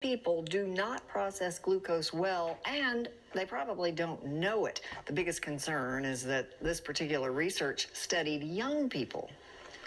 People do not process glucose well, and they probably don't know it. The biggest concern is that this particular research studied young people.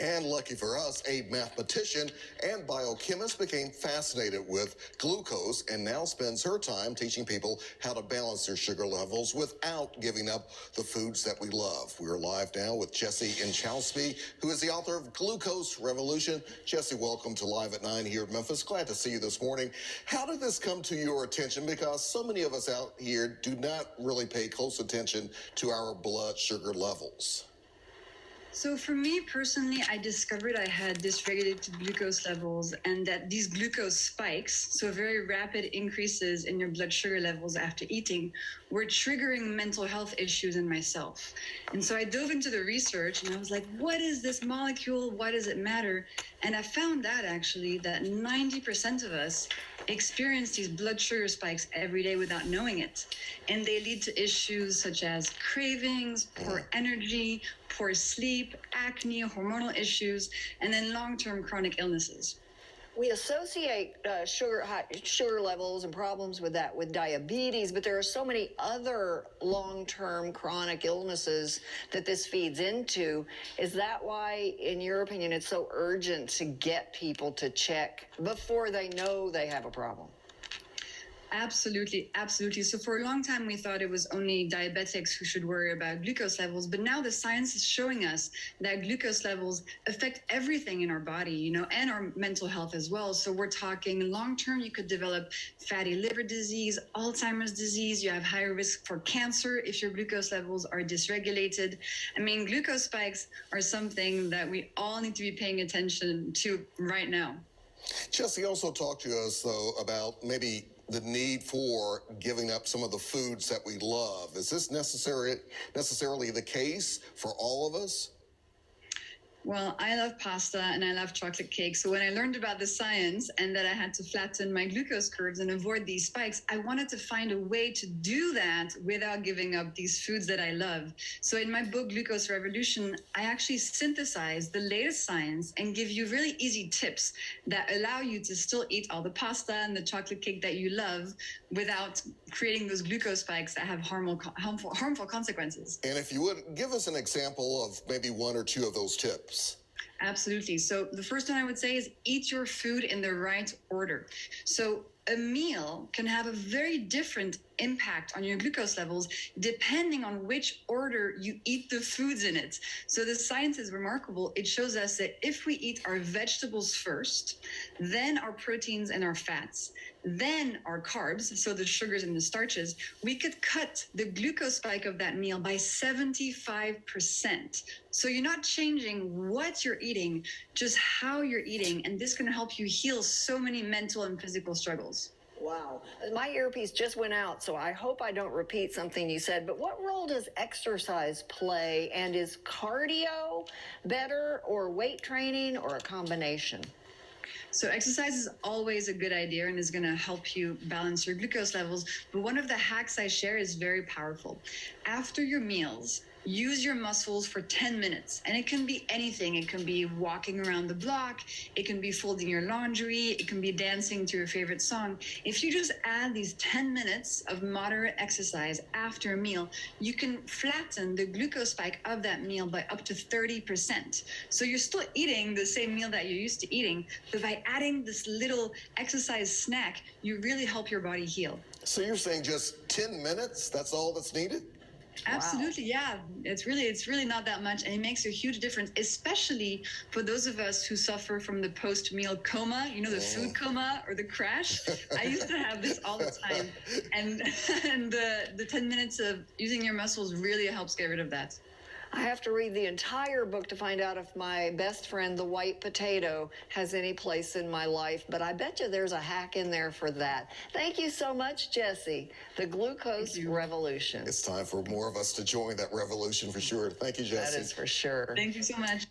And lucky for us, a mathematician and biochemist became fascinated with glucose and now spends her time teaching people how to balance their sugar levels without giving up the foods that we love. We're live now with Jessie Inchauspé, who is the author of Glucose Revolution. Jessie, welcome to Live at 9 here in Memphis. Glad to see you this morning. How did this come to your attention? Because so many of us out here do not really pay close attention to our blood sugar levels. So for me personally, I discovered I had dysregulated glucose levels and that these glucose spikes, so very rapid increases in your blood sugar levels after eating, were triggering mental health issues in myself. And so I dove into the research and I was like, what is this molecule? Why does it matter? And I found out actually that 90% of us experience these blood sugar spikes every day without knowing it. And they lead to issues such as cravings, poor energy, poor sleep, acne, hormonal issues, and then long-term chronic illnesses. We associate sugar levels and problems with that with diabetes, but there are so many other long-term chronic illnesses that this feeds into. Is that why, in your opinion, it's so urgent to get people to check before they know they have a problem? Absolutely, absolutely. So for a long time, we thought it was only diabetics who should worry about glucose levels, but now the science is showing us that glucose levels affect everything in our body, and our mental health as well. So we're talking long-term, you could develop fatty liver disease, Alzheimer's disease, you have higher risk for cancer if your glucose levels are dysregulated. I mean, glucose spikes are something that we all need to be paying attention to right now. Jessie also talked to us, though, about maybe the need for giving up some of the foods that we love. Is this necessarily the case for all of us? Well, I love pasta and I love chocolate cake. So when I learned about the science and that I had to flatten my glucose curves and avoid these spikes, I wanted to find a way to do that without giving up these foods that I love. So in my book, Glucose Revolution, I actually synthesize the latest science and give you really easy tips that allow you to still eat all the pasta and the chocolate cake that you love without creating those glucose spikes that have harmful consequences. And if you would, give us an example of maybe one or two of those tips. Absolutely. So the first one I would say is eat your food in the right order. So a meal can have a very different impact on your glucose levels depending on which order you eat the foods in it. So the science is remarkable. It shows us that if we eat our vegetables first, then our proteins and our fats, then our carbs, so the sugars and the starches, we could cut the glucose spike of that meal by 75%. So you're not changing what you're eating, just how you're eating, and this can help you heal so many mental and physical struggles. Wow. My earpiece just went out, so I hope I don't repeat something you said, but what role does exercise play, and is cardio better, or weight training, or a combination? So exercise is always a good idea and is going to help you balance your glucose levels. But one of the hacks I share is very powerful. After your meals, use your muscles for 10 minutes. And it can be anything. It can be walking around the block. It can be folding your laundry. It can be dancing to your favorite song. If you just add these 10 minutes of moderate exercise after a meal, you can flatten the glucose spike of that meal by up to 30%. So you're still eating the same meal that you're used to eating, but by adding this little exercise snack, you really help your body heal. So you're saying just 10 minutes? That's all that's needed? Absolutely, yeah. It's really not that much, and it makes a huge difference, especially for those of us who suffer from the post-meal coma, the food coma or the crash. I used to have this all the time, and the 10 minutes of using your muscles really helps get rid of that. I have to read the entire book to find out if my best friend, the white potato, has any place in my life, but I bet you there's a hack in there for that. Thank you so much, Jessie. The Glucose Revolution. It's time for more of us to join that revolution for sure. Thank you, Jessie. That is for sure. Thank you so much.